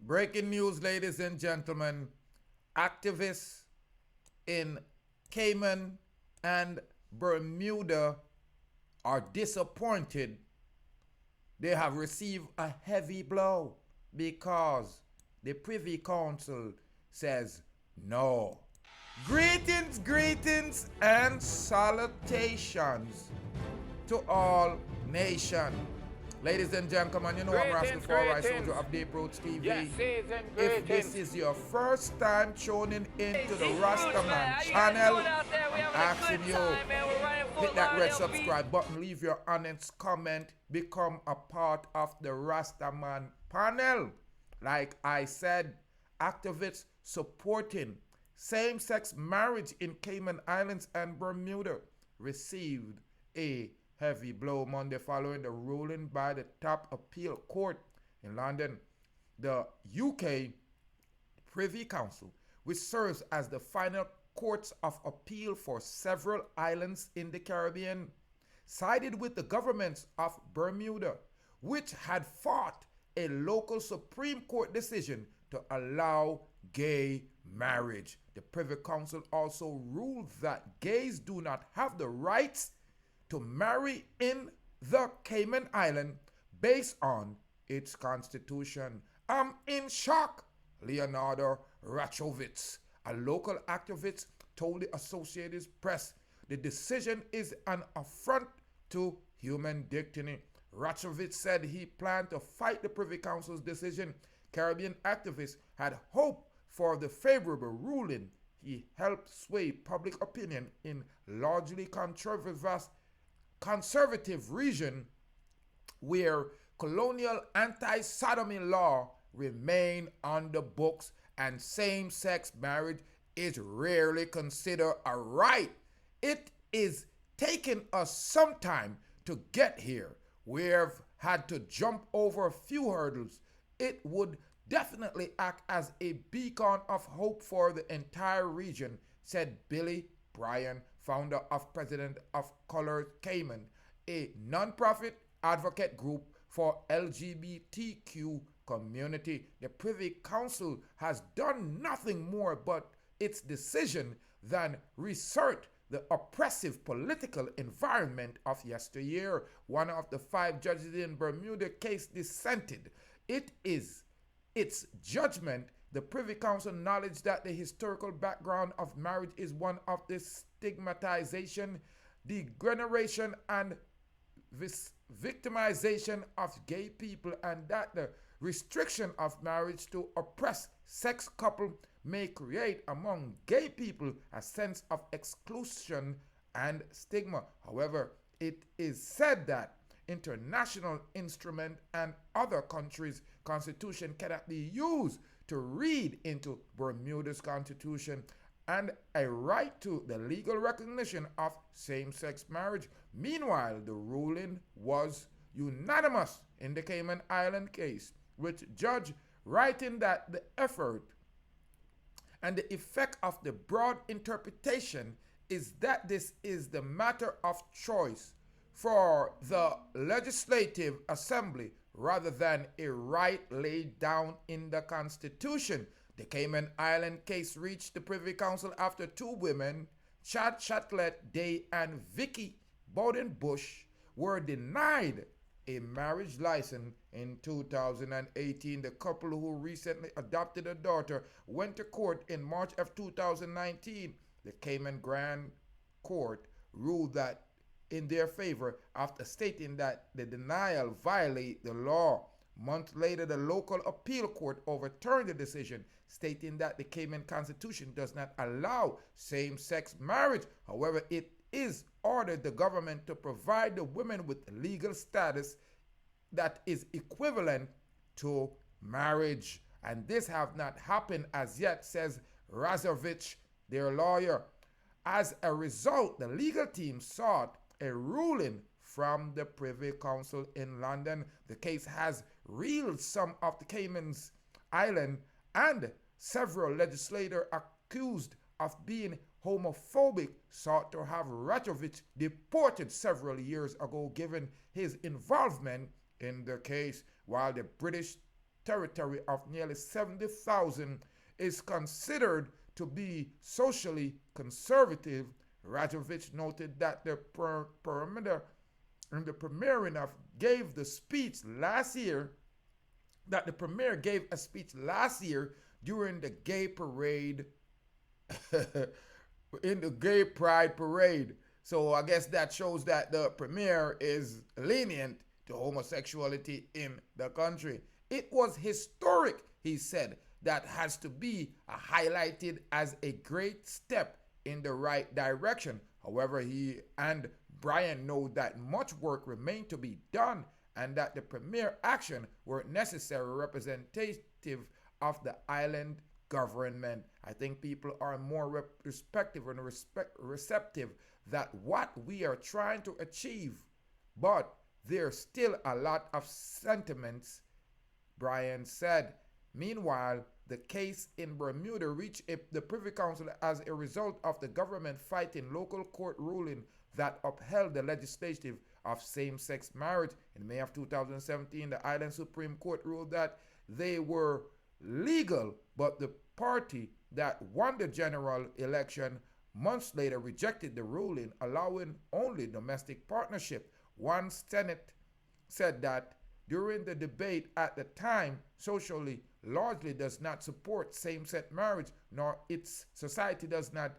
Breaking news, ladies and gentlemen. Activists in Cayman and Bermuda are disappointed. They have received a heavy blow because the Privy Council says no. Greetings, greetings, and salutations to all nations. Ladies and gentlemen, you know I'm Rascal Four Soldier of Deep Roots TV. Yes, If this is your first time tuning into the Rastaman channel, I'm asking you, hit that red subscribe button, leave your honest comment, become a part of the Rastaman panel. Like I said, activists supporting same-sex marriage in Cayman Islands and Bermuda received a heavy blow Monday following the ruling by the top appeal court in London. The UK Privy Council, which serves as the final courts of appeal for several islands in the Caribbean, sided with the governments of Bermuda, which had fought a local Supreme Court decision to allow gay marriage. The Privy Council also ruled that gays do not have the rights to marry in the Cayman Island based on its constitution. I'm in shock, Leonardo Raznovich, a local activist, told the Associated Press. The decision is an affront to human dignity. Raznovich said he planned to fight the Privy Council's decision. Caribbean activists had hoped for the favorable ruling. He helped sway public opinion in largely conservative region where colonial anti-sodomy law remain on the books and same-sex marriage is rarely considered a right. It is taking us some time to get here. We've had to jump over a few hurdles. It would definitely act as a beacon of hope for the entire region, said Billy Bryan, founder of President of Color Cayman, a non-profit advocate group for LGBTQ community. The Privy Council has done nothing more but its decision than reassert the oppressive political environment of yesteryear. One of the 5 judges in Bermuda case dissented. It is its judgment. The Privy Council acknowledged that the historical background of marriage is one of the stigmatization, degradation, and victimization of gay people, and that the restriction of marriage to oppressed sex couple may create among gay people a sense of exclusion and stigma. However, it is said that international instrument and other countries' constitution cannot be used to read into Bermuda's constitution and a right to the legal recognition of same-sex marriage. Meanwhile, the ruling was unanimous in the Cayman Island case, with judge writing that the effort and the effect of the broad interpretation is that this is the matter of choice for the Legislative Assembly rather than a right laid down in the Constitution. The Cayman Island case reached the Privy Council after 2 women, Chad Chatlet Day and Vicky Bowden Bush, were denied a marriage license in 2018. The couple, who recently adopted a daughter, went to court in March of 2019. The Cayman Grand Court ruled that in their favor after stating that the denial violated the law. Months later, the local appeal court overturned the decision, stating that the Cayman Constitution does not allow same-sex marriage. However, it is ordered the government to provide the women with legal status that is equivalent to marriage. And this have not happened as yet, says Raznovich, their lawyer. As a result, the legal team sought a ruling from the Privy Council in London. The case has reeled some of the Cayman Island and several legislators accused of being homophobic sought to have Raznovich deported several years ago given his involvement in the case, while the British territory of nearly 70,000 is considered to be socially conservative. Raznovich noted that the perimeter and the premiering of gave the speech last year, that the premier gave a speech last year during the gay parade, in the gay pride parade. So I guess that shows that the premier is lenient to homosexuality in the country. It was historic, he said, that has to be highlighted as a great step in the right direction. However, he and Brian know that much work remained to be done and that the premier action were necessary representative of the island government. I think people are more respective and receptive that what we are trying to achieve, but there's still a lot of sentiments, Brian said. Meanwhile, the case in Bermuda reached the Privy Council as a result of the government fighting local court ruling that upheld the legislation of same-sex marriage. In May of 2017, the Island Supreme Court ruled that they were legal, but the party that won the general election months later rejected the ruling, allowing only domestic partnership. One Senate said that during the debate at the time, socially largely does not support same-sex marriage, nor its society does not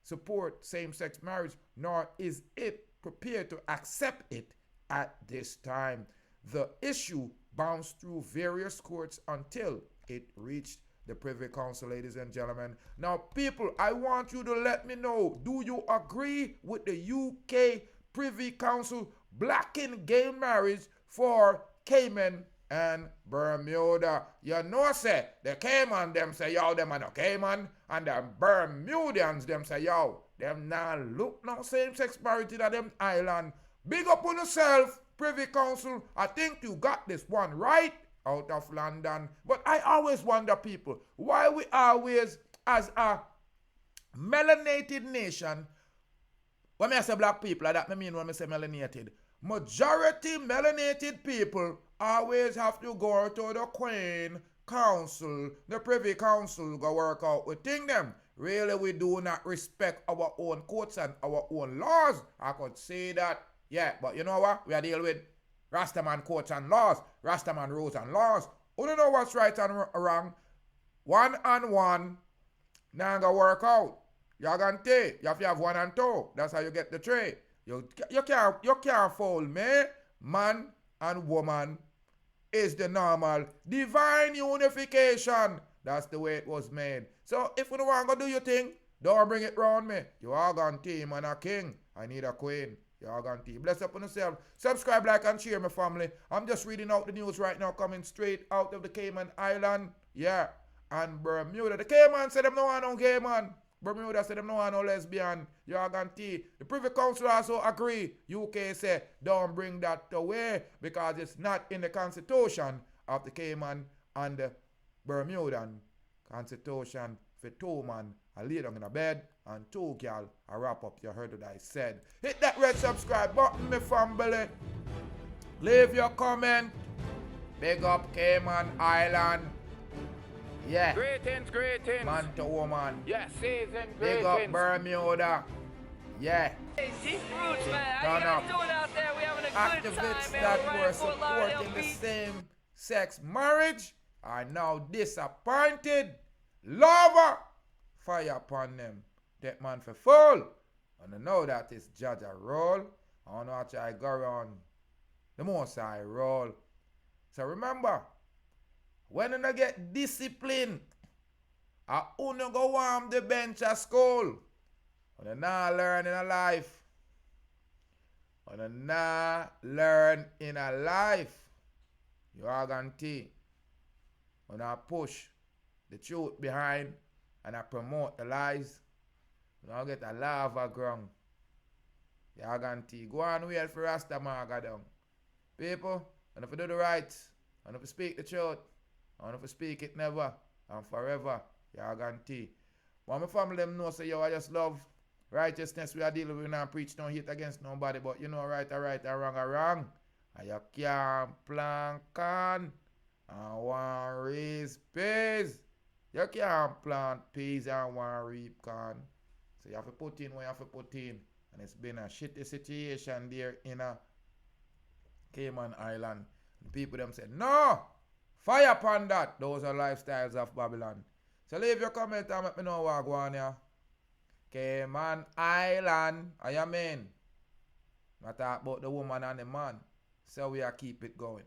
support same-sex marriage, nor is it prepared to accept it at this time. The issue bounced through various courts until it reached the Privy Council, ladies and gentlemen. Now, people, I want you to let me know, do you agree with the UK Privy Council blocking gay marriage for Cayman and Bermuda? You know, say, the Cayman, them say, yo, them are no Cayman, and the Bermudians, them say, yo, them now look no same-sex marriage in them island. Big up on yourself, Privy Council. I think you got this one right out of London. But I always wonder, people, why we always, as a melanated nation, when I say black people, that mean when I say melanated, majority melanated people always have to go to the Queen Council, the Privy Council, go work out with them. Really, we do not respect our own courts and our own laws. I could say that, yeah, but you know what? We are dealing with Rastaman courts and laws, Rastaman rules and laws. Who don't know what's right and wrong? One and one, now go work out. You're going to take, you have to have one and two. That's how you get the trade. You can't fool me. Man and woman is the normal divine unification. That's the way it was made. So if you don't want to do your thing, don't bring it round me. You are going to team and a king. I need a queen. You are going to team. Bless up on yourself. Subscribe, like, and share, my family. I'm just reading out the news right now coming straight out of the Cayman Island. Yeah. And Bermuda. The Cayman said them no want no gay man. Bermuda said them no want no lesbian. You are going to team. The Privy Council also agree. UK say don't bring that away because it's not in the constitution of the Cayman and the Bermudan constitution for two man I lay down in a bed and two girl I wrap up. You heard what I said. Hit that red subscribe button, my family. Leave your comment. Big up Cayman Island. Yeah. Greetings, greetings. Man to woman. Yes, season Big greetings. up Bermuda. Yeah. Hey, G-Fruits, man. How Turn you guys up. doing out there? We having a good Activists time, man. that We're were right in Fort Lauderdale supporting the Beach. same-sex marriage are now disappointed. Lover, fire upon them. That man for fool. And I know that is judge a role. I don't know how I go around the most I roll. So remember, when you get discipline, I only go warm the bench at school. When you not learn in a life. When you not learn in a life, you are guaranteed. When I push the truth behind and I promote the lies, you don't get a lava ground. You are guaranteed. Go on wait for Rastaman go down. People, and if you do the right, and if you speak the truth, and if you speak it never and forever, you are guaranteed. But my family them know say yo, I just love righteousness. We are dealing with and preach no hate against nobody, but you know right are right and wrong are wrong. And you can't plank on. and want raise peas. You can't plant peas and want reap corn. So you have to put in what you have to put in. And it's been a shitty situation there in a Cayman Island. And people them said, no! Fire upon that. Those are lifestyles of Babylon. So leave your comment and let me know what go on here. Cayman Island. I mean. I talk about the woman and the man. So we are keep it going.